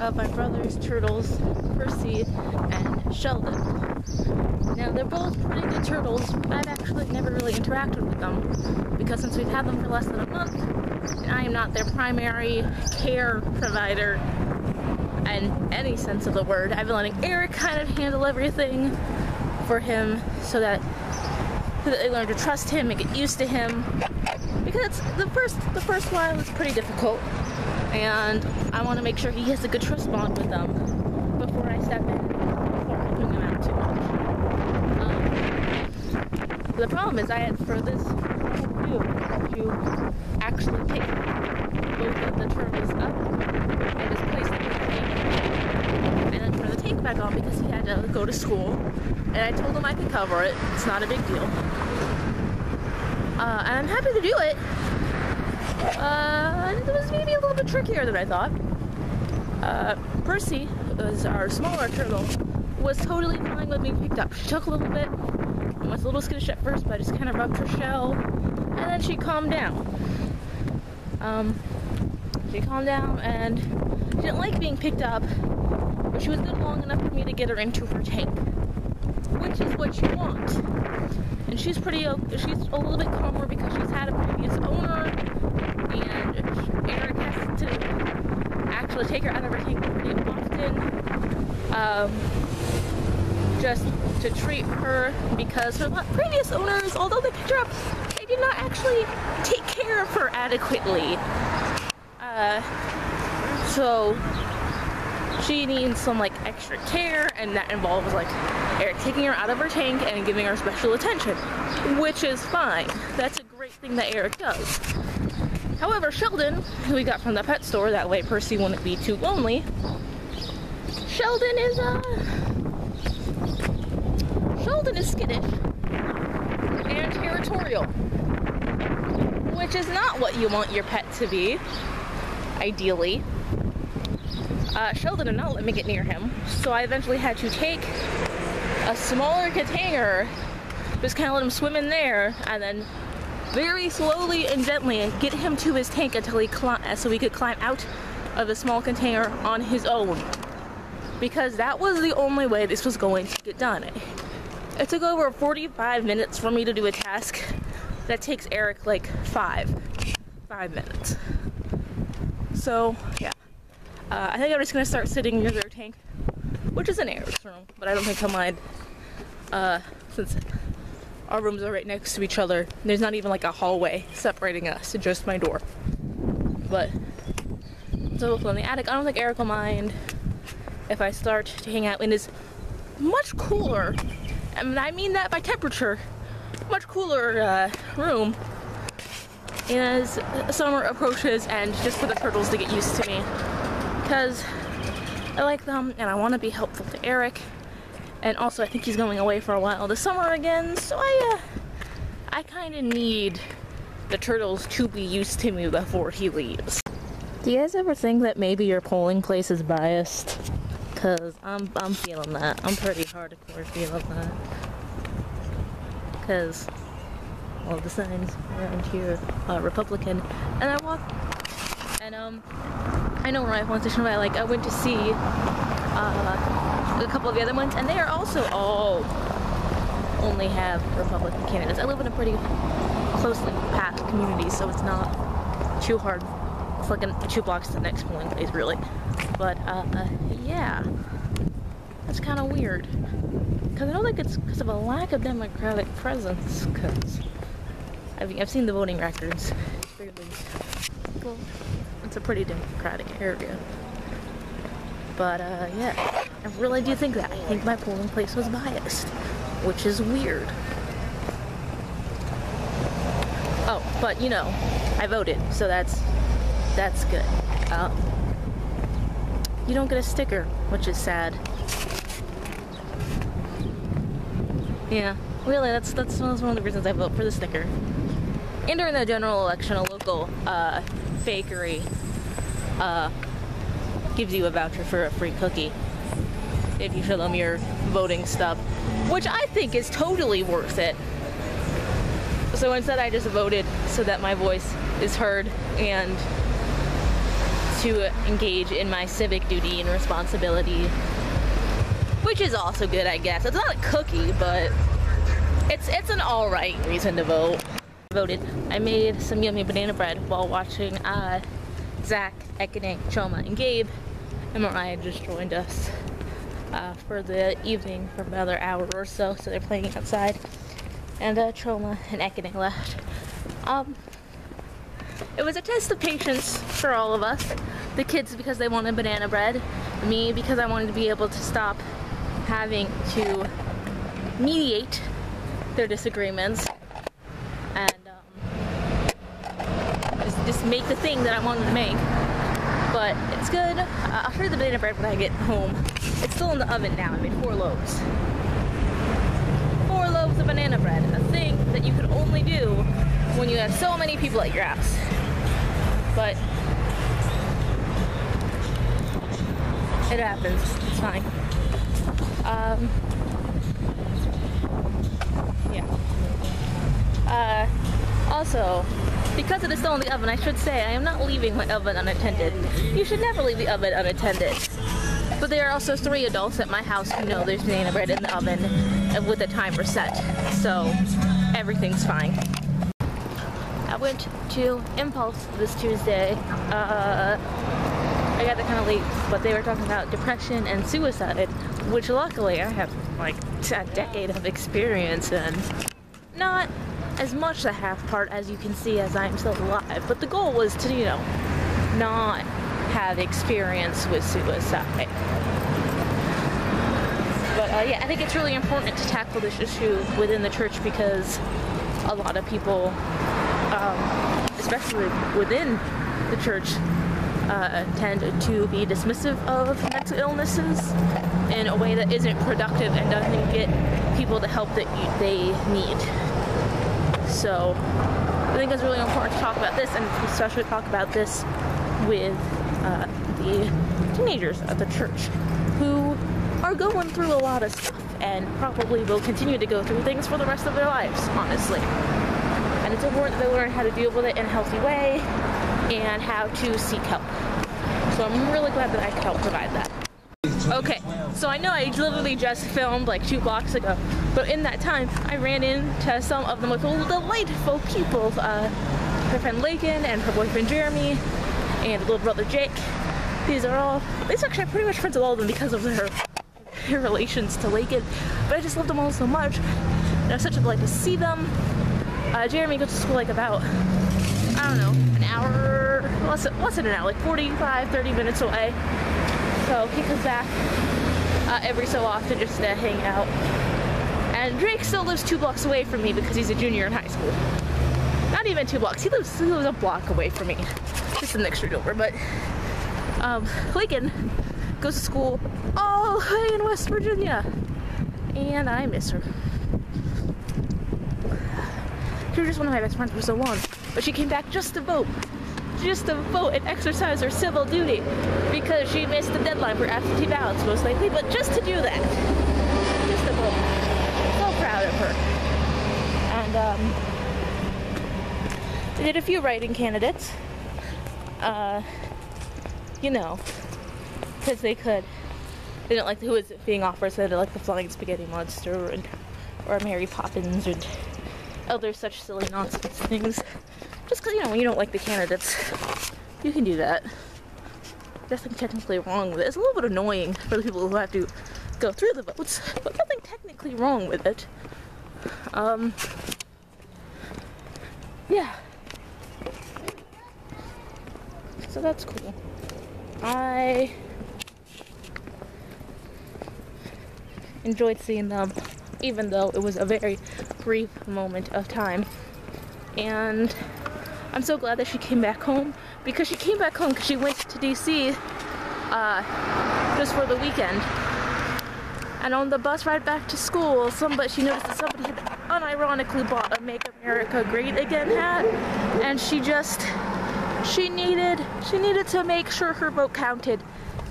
of my brother's turtles, Percy and Sheldon. Now, they're both pretty good turtles, but I've actually never really interacted with them, because since we've had them for less than a month, and I am not their primary care provider in any sense of the word, I've been letting Eric kind of handle everything for him so that they learn to trust him and get used to him, because the first while is pretty difficult, and I want to make sure he has a good trust bond with them before I step in and start helping him out too much. The problem is for this to actually pick both of the turtles up and just place them in the tank, and then turn the tank back on because he had to go to school, and I told him I could cover it. It's not a big deal. And I'm happy to do it. It was maybe a little bit trickier than I thought. Percy, who was our smaller turtle, was totally fine with being picked up. She took a little bit, and was a little skittish at first, but I just kind of rubbed her shell, and then she calmed down. She calmed down, and she didn't like being picked up, but she was good long enough for me to get her into her tank, which is what you want. And she's she's a little bit calmer because she's had a previous owner, and Eric has to actually take her out of her tank pretty often, just to treat her, because her previous owners, although they picked her up, they did not actually take care of her adequately. So she needs some extra care, and that involves Eric taking her out of her tank and giving her special attention, which is fine. That's a great thing that Eric does. However, Sheldon, who we got from the pet store, that way Percy wouldn't be too lonely, Sheldon is skittish and territorial, which is not what you want your pet to be, ideally. Sheldon did not let me get near him, so I eventually had to take a smaller container, just kind of let him swim in there, and then very slowly and gently get him to his tank until so he could climb out of the small container on his own, because that was the only way this was going to get done. It took over 45 minutes for me to do a task that takes Eric 5 minutes. So yeah. I think I'm just gonna start sitting near their tank, which is in Eric's room, but I don't think he'll mind, since our rooms are right next to each other. There's not even a hallway separating us, it's just my door. But, so in the attic, I don't think Eric will mind if I start to hang out in his much cooler, and I mean that by temperature, much cooler room as summer approaches, and just for the turtles to get used to me. Because I like them, and I want to be helpful to Eric, and also I think he's going away for a while this summer again, so I kind of need the turtles to be used to me before he leaves. Do you guys ever think that maybe your polling place is biased? Because I'm feeling that. I'm pretty hardcore feeling that. Because all the signs around here are Republican, and I walk, and I know where I have one station where I went to see a couple of the other ones, and they are also all only have Republican candidates. I live in a pretty closely packed community, so it's not too hard. It's 2 blocks to the next polling place, really. But yeah, that's kind of weird, because I don't think it's because of a lack of Democratic presence. Because I've seen the voting records. Well, it's a pretty Democratic area. But yeah, I really do think that. I think my polling place was biased, which is weird. Oh, but I voted, so that's good. You don't get a sticker, which is sad. Yeah, really, that's one of the reasons I vote for the sticker. And during the general election, a local bakery gives you a voucher for a free cookie if you show them your voting stuff, which I think is totally worth it. So instead I just voted so that my voice is heard and to engage in my civic duty and responsibility, which is also good, I guess. It's not a cookie, but it's an alright reason to vote. Voted. I made some yummy banana bread while watching Zach, Ekene, Choma, and Gabe, and Mariah just joined us for the evening for another hour or so, so they're playing outside, and Choma and Ekene left. It was a test of patience for all of us. The kids because they wanted banana bread, me because I wanted to be able to stop having to mediate their disagreements and just make the thing that I wanted to make. But it's good. I'll show you the banana bread when I get home. It's still in the oven now. I made 4 loaves. 4 loaves of banana bread, a thing that you can only do when you have so many people at your house. But it happens. It's fine. Yeah. Also, because it is still in the oven, I should say I am not leaving my oven unattended. You should never leave the oven unattended. But there are also 3 adults at my house who know there's banana bread in the oven with a timer set, so everything's fine. I went to Impulse this Tuesday. I got there kind of late, but they were talking about depression and suicide, which luckily I have like a decade of experience in. Not as much the half part as you can see as I'm still alive, but the goal was to, you know, not have experience with suicide. But yeah, I think it's really important to tackle this issue within the church because a lot of people, especially within the church, tend to be dismissive of mental illnesses in a way that isn't productive and doesn't get people the help that they need. So I think it's really important to talk about this, and especially talk about this with the teenagers at the church who are going through a lot of stuff and probably will continue to go through things for the rest of their lives, honestly. And it's important that they learn how to deal with it in a healthy way and how to seek help. So I'm really glad that I could help provide that. Okay, so I know I literally just filmed like 2 blocks ago, but in that time I ran into some of the most delightful people. Her friend Lakin and her boyfriend Jeremy and little brother Jake. These actually I'm pretty much friends with all of them because of their relations to Lakin, but I just love them all so much. And it was such a delight to see them. Jeremy goes to school like about, I don't know, an hour, less than an hour, like 45, 30 minutes away. So he comes back every so often just to hang out. And Drake still lives 2 blocks away from me because he's a junior in high school. Not even 2 blocks, he lives a block away from me. Just the next street over, but Lakin goes to school all the way in West Virginia. And I miss her. She was just one of my best friends for so long, but she came back just to vote and exercise her civil duty because she missed the deadline for absentee ballots most likely, but just to do that, just to vote. So proud of her. And they did a few writing candidates, you know, because they didn't like who was being offered, so they did like the Flying Spaghetti Monster or Mary Poppins and other such silly nonsense things. Just because, you know, when you don't like the candidates, you can do that. There's nothing technically wrong with it. It's a little bit annoying for the people who have to go through the votes, but nothing technically wrong with it. Yeah. So that's cool. I enjoyed seeing them, even though it was a very brief moment of time. And I'm so glad that she came back home, because she came back home because she went to DC just for the weekend. And on the bus ride back to school, she noticed that somebody had unironically bought a Make America Great Again hat, and she needed to make sure her vote counted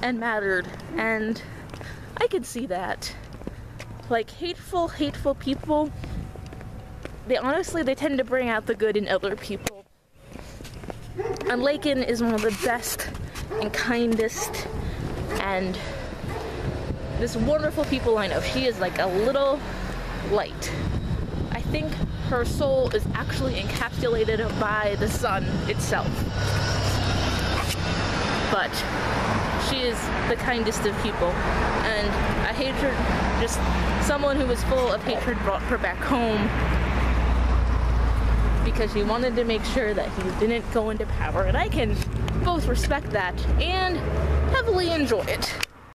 and mattered. And I could see that. Like, hateful people, they tend to bring out the good in other people. And Lakin is one of the best and kindest and this wonderful people I know. She is like a little light. I think her soul is actually encapsulated by the sun itself. But she is the kindest of people, and a hatred, just someone who was full of hatred, brought her back home because she wanted to make sure that he didn't go into power, and I can both respect that and heavily enjoy it.